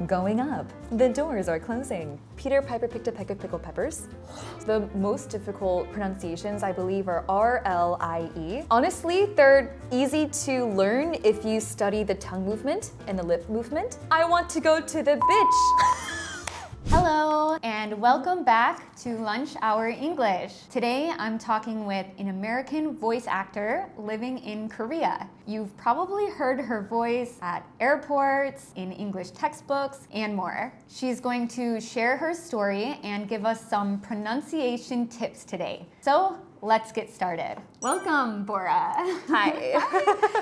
going up. The doors are closing. Peter Piper picked a peck of pickled peppers. The most difficult pronunciations, I believe, are R, L, I, E. Honestly, they're easy to learn if you study the tongue movement and the lip movement. I want to go to the bitch. Hello and welcome back to Lunch Hour English. Today I'm talking with an American voice actor living in Korea. You've probably heard her voice at airports, in English textbooks, and more. She's going to share her story and give us some pronunciation tips today. So let's get started. Welcome, Bora. Hi.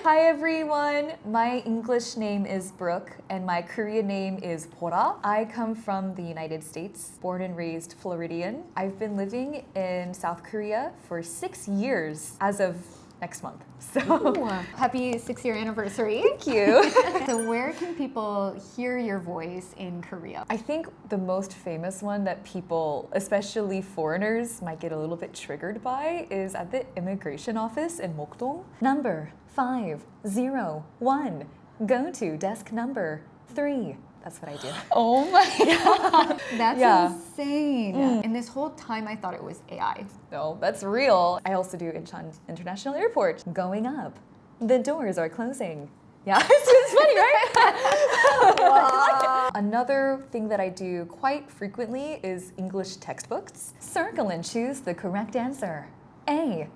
Hi, everyone. My English name is Brooke, and my Korean name is Bora. I come from the United States, born and raised Floridian. I've been living in South Korea for 6 years as of next month. So Ooh, happy 6-year anniversary. Thank you. So where can people hear your voice in Korea? I think the most famous one that people, especially foreigners, might get a little bit triggered by is at the immigration office in Mokdong. Number 501. Go to desk number 3. That's what I do. Oh my God. That's insane. And this whole time I thought it was AI. No, that's real. I also do Incheon International Airport. Going up. The doors are closing. Yeah, it's funny, right? Wow. Another thing that I do quite frequently is English textbooks. Circle and choose the correct answer. A.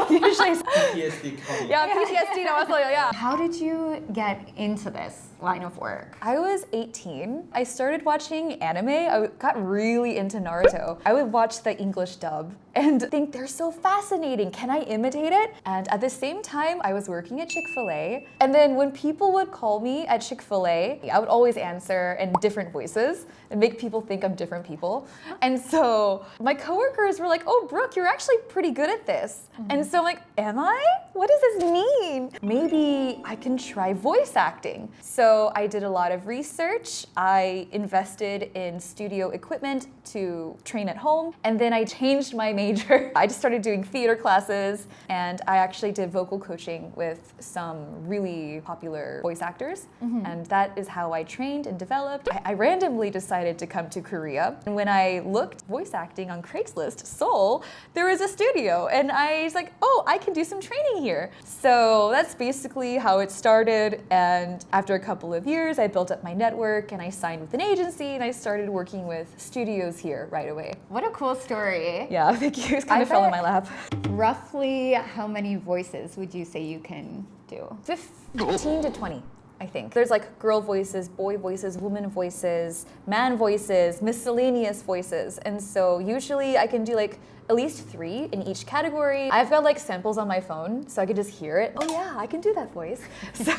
Usually PTSD coming. Yeah, PTSD 나왔어요. Yeah. How did you get into this line of work? I was 18. I started watching anime. I got really into Naruto. I would watch the English dub and think they're so fascinating. Can I imitate it? And at the same time, I was working at Chick-fil-A. And then when people would call me at Chick-fil-A, I would always answer in different voices and make people think I'm different people. And so my coworkers were like, oh, Brooke, you're actually pretty good at this. And so I'm like, am I? What does this mean? Maybe I can try voice acting. So I did a lot of research. I invested in studio equipment to train at home. And then I changed my major. I just started doing theater classes. And I actually did vocal coaching with some really popular voice actors. And that is how I trained and developed. I randomly decided to come to Korea. And when I looked voice acting on Craigslist, Seoul, there was a studio. And I was like, oh, I can do some training here. So that's basically how it started. And after a couple of years, I built up my network and I signed with an agency and I started working with studios here right away. What a cool story. Yeah, thank you. It kind of fell in my lap. Roughly how many voices would you say you can do? 15 to 20. I think. There's like girl voices, boy voices, woman voices, man voices, miscellaneous voices. And so usually I can do like at least 3 in each category. I've got like samples on my phone so I can just hear it. Oh yeah, I can do that voice. So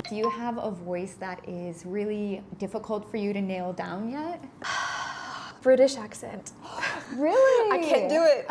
do you have a voice that is really difficult for you to nail down yet? British accent. Really? I can't do it.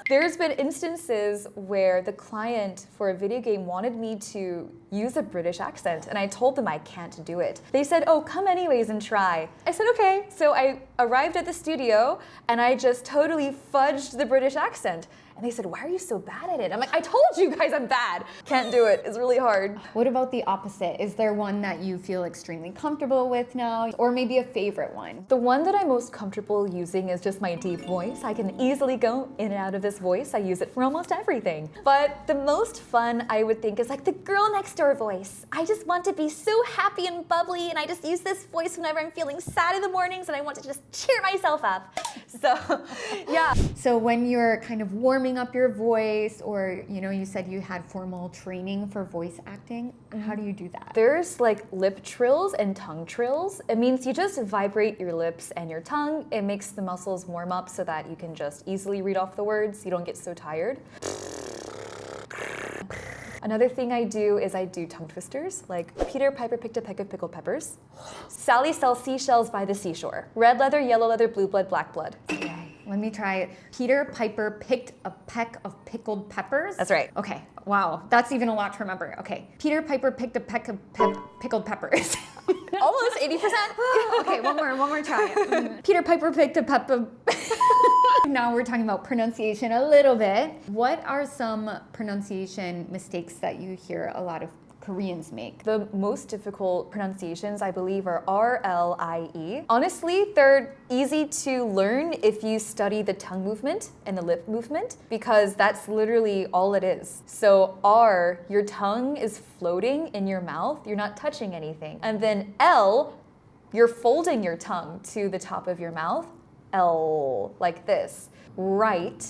There's been instances where the client for a video game wanted me to use a British accent and I told them I can't do it. They said, oh, come anyways and try. I said, okay. So I arrived at the studio and I just totally fudged the British accent. And they said, why are you so bad at it? I'm like, I told you guys I'm bad. Can't do it. It's really hard. What about the opposite? Is there one that you feel extremely comfortable with now? Or maybe a favorite one? The one that I'm most comfortable using is just my deep voice. I can easily go in and out of this voice. I use it for almost everything. But the most fun, I would think, is like the girl next door voice. I just want to be so happy and bubbly, and I just use this voice whenever I'm feeling sad in the mornings and I want to just cheer myself up. So, yeah. So when you're kind of warming up your voice, or you said you had formal training for voice acting, how do you do that? There's like lip trills and tongue trills. It means you just vibrate your lips and your tongue. It makes the muscles warm up so that you can just easily read off the words. You don't get so tired. Another thing I do is I do tongue twisters, like Peter Piper picked a peck of pickled peppers. Sally sells seashells by the seashore. Red leather, yellow leather, blue blood, black blood. Okay, let me try it. Peter Piper picked a peck of pickled peppers? That's right. Okay, wow, that's even a lot to remember. Okay, Peter Piper picked a peck of pickled peppers. Almost 80%. Okay, one more try. Peter Piper picked a peck of... Now we're talking about pronunciation a little bit. What are some pronunciation mistakes that you hear a lot of Koreans make? The most difficult pronunciations, I believe, are R-L-I-E. Honestly, they're easy to learn if you study the tongue movement and the lip movement, because that's literally all it is. So R, your tongue is floating in your mouth, you're not touching anything. And then L, you're folding your tongue to the top of your mouth. L, like this. Right,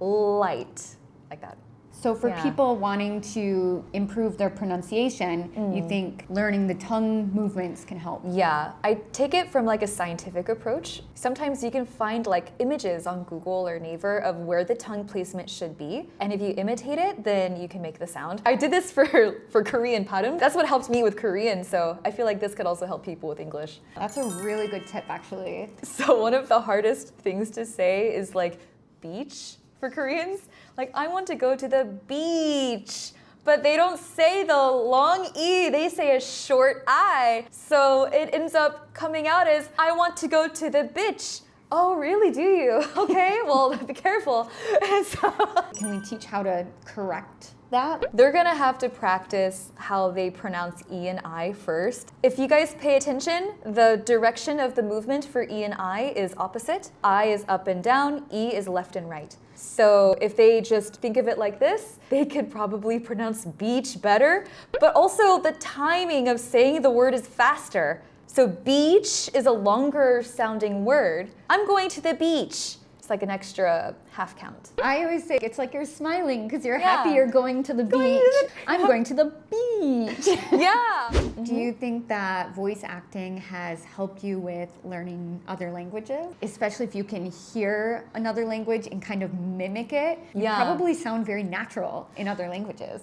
light, like that. So for people wanting to improve their pronunciation, you think learning the tongue movements can help? Yeah, I take it from like a scientific approach. Sometimes you can find like images on Google or Naver of where the tongue placement should be. And if you imitate it, then you can make the sound. I did this for Korean 발음. That's what helped me with Korean. So I feel like this could also help people with English. That's a really good tip, actually. So one of the hardest things to say is like beach for Koreans. Like, I want to go to the beach. But they don't say the long E, they say a short I. So it ends up coming out as, I want to go to the bitch. Oh, really, do you? Okay, well, be careful. And so, can we teach how to correct that? They're gonna have to practice how they pronounce E and I first. If you guys pay attention, the direction of the movement for E and I is opposite. I is up and down, E is left and right. So if they just think of it like this, they could probably pronounce beach better. But also the timing of saying the word is faster. So beach is a longer sounding word. I'm going to the beach. It's like an extra half count. I always say it's like you're smiling because you're happy you're going to the beach. I'm going to the beach. Yeah. Do you think that voice acting has helped you with learning other languages? Especially if you can hear another language and kind of mimic it. You probably sound very natural in other languages.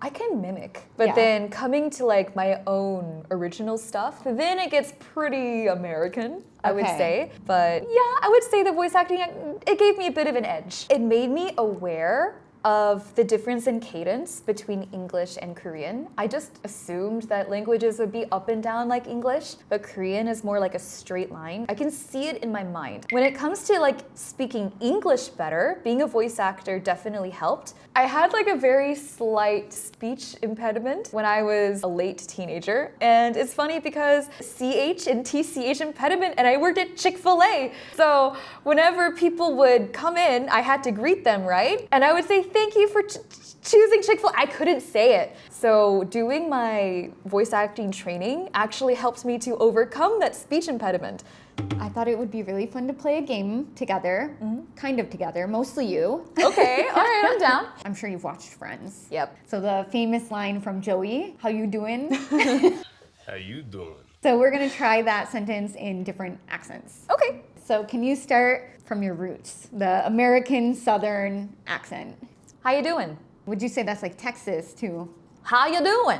I can mimic, but then coming to like my own original stuff, then it gets pretty American, I would say. But yeah, I would say the voice acting, it gave me a bit of an edge. It made me aware of the difference in cadence between English and Korean. I just assumed that languages would be up and down like English, but Korean is more like a straight line. I can see it in my mind. When it comes to like speaking English better, being a voice actor definitely helped. I had like a very slight speech impediment when I was a late teenager. And it's funny because CH and TCH impediment, and I worked at Chick-fil-A. So whenever people would come in, I had to greet them, right? And I would say, thank you for choosing Chick-fil-A. I couldn't say it. So doing my voice acting training actually helped me to overcome that speech impediment. I thought it would be really fun to play a game together, kind of together, mostly you. Okay, all right, I'm down. I'm sure you've watched Friends. Yep. So the famous line from Joey, how you doing? How you doing? So we're gonna try that sentence in different accents. Okay. So can you start from your roots, the American Southern accent? How you doing? Would you say that's like Texas too? How you doing?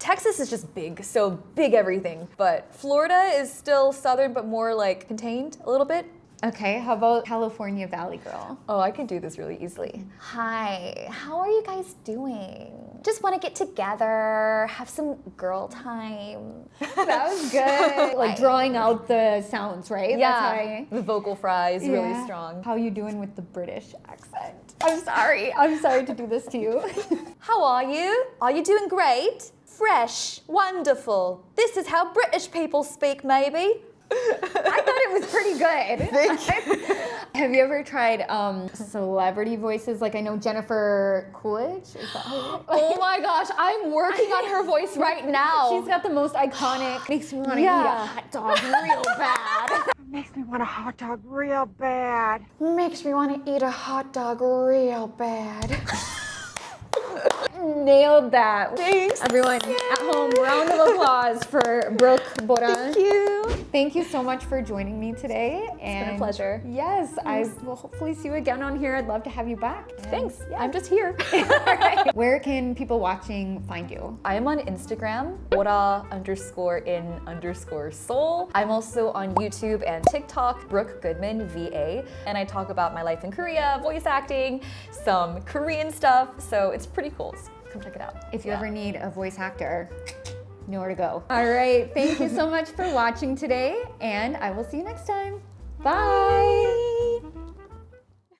Texas is just big, so big everything. But Florida is still southern, but more like contained a little bit. Okay, how about California Valley Girl? Oh, I can do this really easily. Hi, how are you guys doing? Just want to get together, have some girl time. That was good. Like drawing out the sounds, right? Yeah, the vocal fry is really strong. How you doing with the British accent? I'm sorry to do this to you. How are you? Are you doing great? Fresh, wonderful. This is how British people speak, maybe. I thought it was pretty good. Have you ever tried celebrity voices? Like I know Jennifer Coolidge. Is that how Oh my gosh, I'm working on her voice right now. She's got the most iconic. Makes me want to eat a hot dog real bad. Makes me want a hot dog real bad. Makes me want to eat a hot dog real bad. Nailed that. Thanks. Everyone at home, round of applause for Brooke Bora. Thank you. Thank you so much for joining me today. It's been a pleasure. Yes, I will hopefully see you again on here. I'd love to have you back. Thanks. I'm just here. Where can people watching find you? I am on Instagram, Bora_in_Seoul. I'm also on YouTube and TikTok, Brooke Goodman VA, and I talk about my life in Korea, voice acting, some Korean stuff, so it's pretty cool. So come check it out. If you ever need a voice actor, you know where to go. All right, thank you so much for watching today, and I will see you next time. Bye.